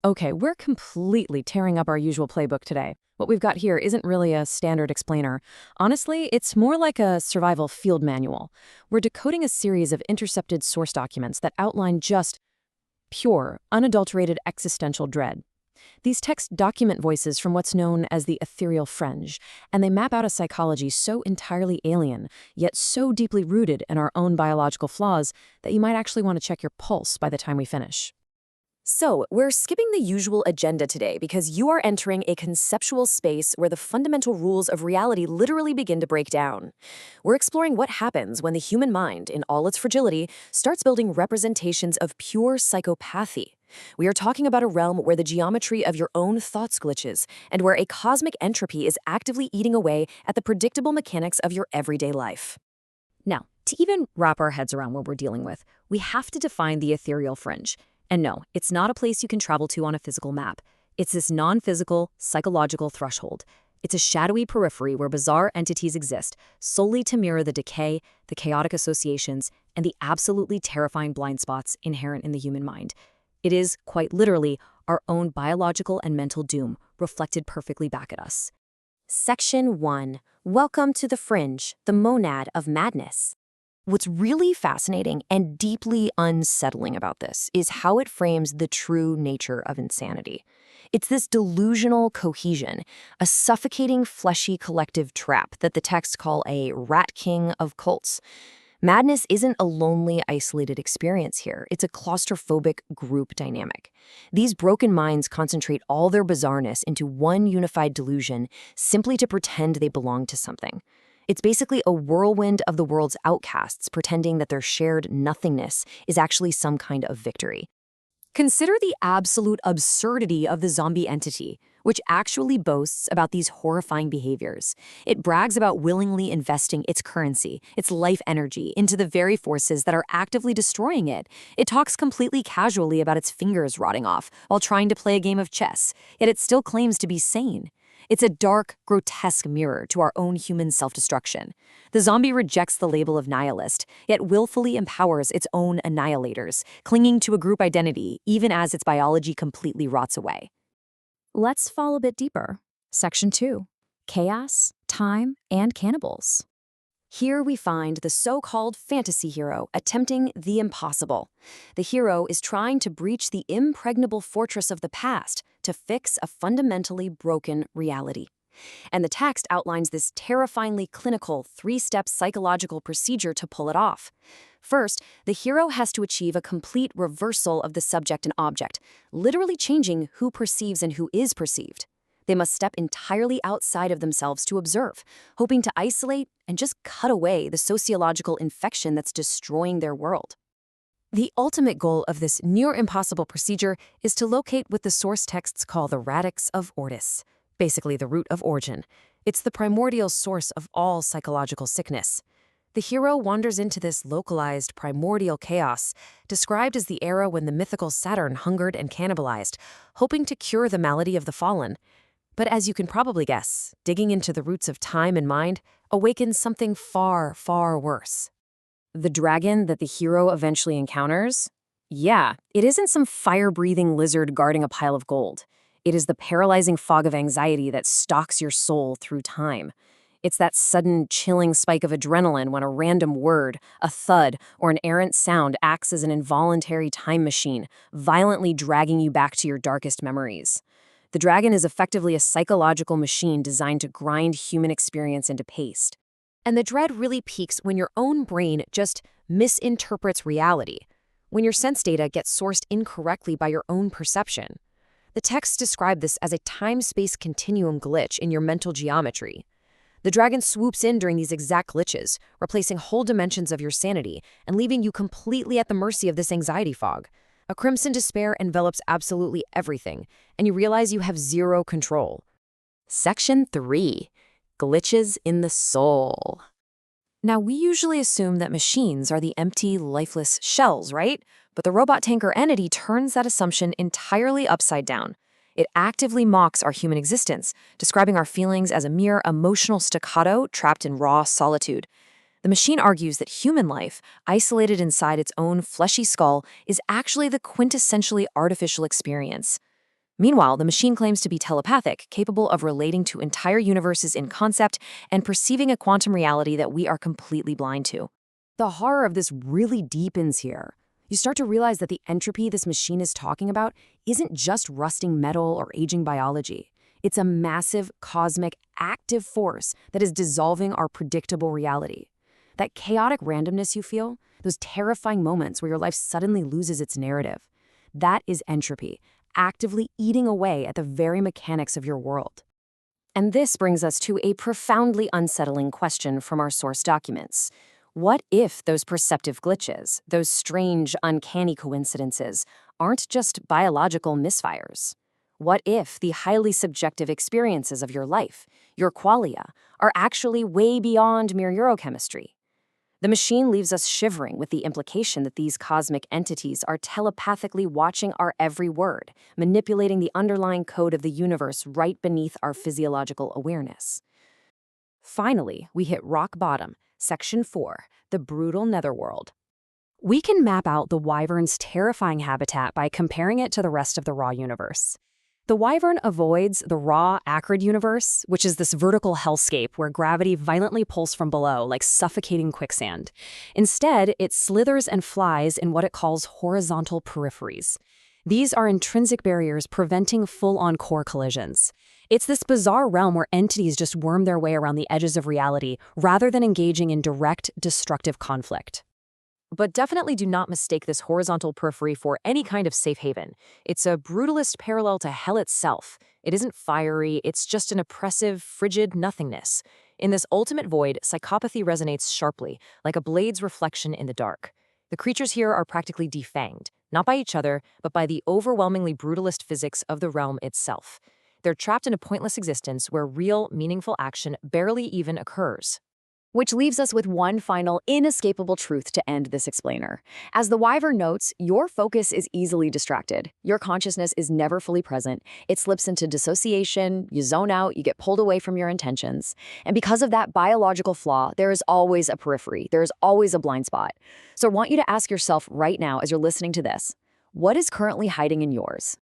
Okay, we're completely tearing up our usual playbook today. What we've got here isn't really a standard explainer. Honestly, it's more like a survival field manual. We're decoding a series of intercepted source documents that outline just pure, unadulterated existential dread. These texts document voices from what's known as the Ethereal Fringe, and they map out a psychology so entirely alien, yet so deeply rooted in our own biological flaws that you might actually want to check your pulse by the time we finish. So, we're skipping the usual agenda today because you are entering a conceptual space where the fundamental rules of reality literally begin to break down. We're exploring what happens when the human mind, in all its fragility, starts building representations of pure psychopathy. We are talking about a realm where the geometry of your own thoughts glitches, and where a cosmic entropy is actively eating away at the predictable mechanics of your everyday life. Now, to even wrap our heads around what we're dealing with, we have to define the ethereal fringe. And no, it's not a place you can travel to on a physical map. It's this non-physical, psychological threshold. It's a shadowy periphery where bizarre entities exist, solely to mirror the decay, the chaotic associations, and the absolutely terrifying blind spots inherent in the human mind. It is, quite literally, our own biological and mental doom, reflected perfectly back at us. Section 1. Welcome to the Fringe, the monad of madness. What's really fascinating and deeply unsettling about this is how it frames the true nature of insanity. It's this delusional cohesion, a suffocating fleshy collective trap that the texts call a rat king of cults. Madness isn't a lonely, isolated experience here. It's a claustrophobic group dynamic. These broken minds concentrate all their bizarreness into one unified delusion simply to pretend they belong to something. It's basically a whirlwind of the world's outcasts pretending that their shared nothingness is actually some kind of victory. Consider the absolute absurdity of the zombie entity, which actually boasts about these horrifying behaviors. It brags about willingly investing its currency, its life energy, into the very forces that are actively destroying it. It talks completely casually about its fingers rotting off while trying to play a game of chess, yet it still claims to be sane. It's a dark, grotesque mirror to our own human self-destruction. The zombie rejects the label of nihilist, yet willfully empowers its own annihilators, clinging to a group identity even as its biology completely rots away. Let's fall a bit deeper. Section 2. Chaos, Time, and Cannibals. Here we find the so-called fantasy hero attempting the impossible. The hero is trying to breach the impregnable fortress of the past to fix a fundamentally broken reality. And the text outlines this terrifyingly clinical three-step psychological procedure to pull it off. First, the hero has to achieve a complete reversal of the subject and object, literally changing who perceives and who is perceived. They must step entirely outside of themselves to observe, hoping to isolate and just cut away the sociological infection that's destroying their world. The ultimate goal of this near-impossible procedure is to locate what the source texts call the radix of ortis, basically the root of origin. It's the primordial source of all psychological sickness. The hero wanders into this localized primordial chaos, described as the era when the mythical Saturn hungered and cannibalized, hoping to cure the malady of the fallen. But as you can probably guess, digging into the roots of time and mind awakens something far, far worse. The dragon that the hero eventually encounters? Yeah, it isn't some fire-breathing lizard guarding a pile of gold. It is the paralyzing fog of anxiety that stalks your soul through time. It's that sudden, chilling spike of adrenaline when a random word, a thud, or an errant sound acts as an involuntary time machine, violently dragging you back to your darkest memories. The dragon is effectively a psychological machine designed to grind human experience into paste. And the dread really peaks when your own brain just misinterprets reality, when your sense data gets sourced incorrectly by your own perception. The texts describe this as a time-space continuum glitch in your mental geometry. The dragon swoops in during these exact glitches, replacing whole dimensions of your sanity and leaving you completely at the mercy of this anxiety fog. A crimson despair envelops absolutely everything, and you realize you have zero control. Section 3. Glitches in the soul. Now, we usually assume that machines are the empty, lifeless shells, right? But the robot tanker entity turns that assumption entirely upside down. It actively mocks our human existence, describing our feelings as a mere emotional staccato trapped in raw solitude. The machine argues that human life, isolated inside its own fleshy skull, is actually the quintessentially artificial experience. Meanwhile, the machine claims to be telepathic, capable of relating to entire universes in concept and perceiving a quantum reality that we are completely blind to. The horror of this really deepens here. You start to realize that the entropy this machine is talking about isn't just rusting metal or aging biology. It's a massive, cosmic, active force that is dissolving our predictable reality. That chaotic randomness you feel, those terrifying moments where your life suddenly loses its narrative, that is entropy, actively eating away at the very mechanics of your world. And this brings us to a profoundly unsettling question from our source documents. What if those perceptive glitches, those strange, uncanny coincidences, aren't just biological misfires? What if the highly subjective experiences of your life, your qualia, are actually way beyond mere neurochemistry? The machine leaves us shivering with the implication that these cosmic entities are telepathically watching our every word, manipulating the underlying code of the universe right beneath our physiological awareness. Finally, we hit rock bottom, Section 4, the brutal netherworld. We can map out the wyvern's terrifying habitat by comparing it to the rest of the raw universe. The wyvern avoids the raw, acrid universe, which is this vertical hellscape where gravity violently pulls from below like suffocating quicksand. Instead, it slithers and flies in what it calls horizontal peripheries. These are intrinsic barriers preventing full-on core collisions. It's this bizarre realm where entities just worm their way around the edges of reality rather than engaging in direct, destructive conflict. But definitely do not mistake this horizontal periphery for any kind of safe haven. It's a brutalist parallel to hell itself. It isn't fiery, it's just an oppressive, frigid nothingness. In this ultimate void, psychopathy resonates sharply, like a blade's reflection in the dark. The creatures here are practically defanged, not by each other, but by the overwhelmingly brutalist physics of the realm itself. They're trapped in a pointless existence where real, meaningful action barely even occurs. Which leaves us with one final, inescapable truth to end this explainer. As the wyvern notes, your focus is easily distracted. Your consciousness is never fully present. It slips into dissociation, you zone out, you get pulled away from your intentions. And because of that biological flaw, there is always a periphery. There is always a blind spot. So I want you to ask yourself right now as you're listening to this, what is currently hiding in yours?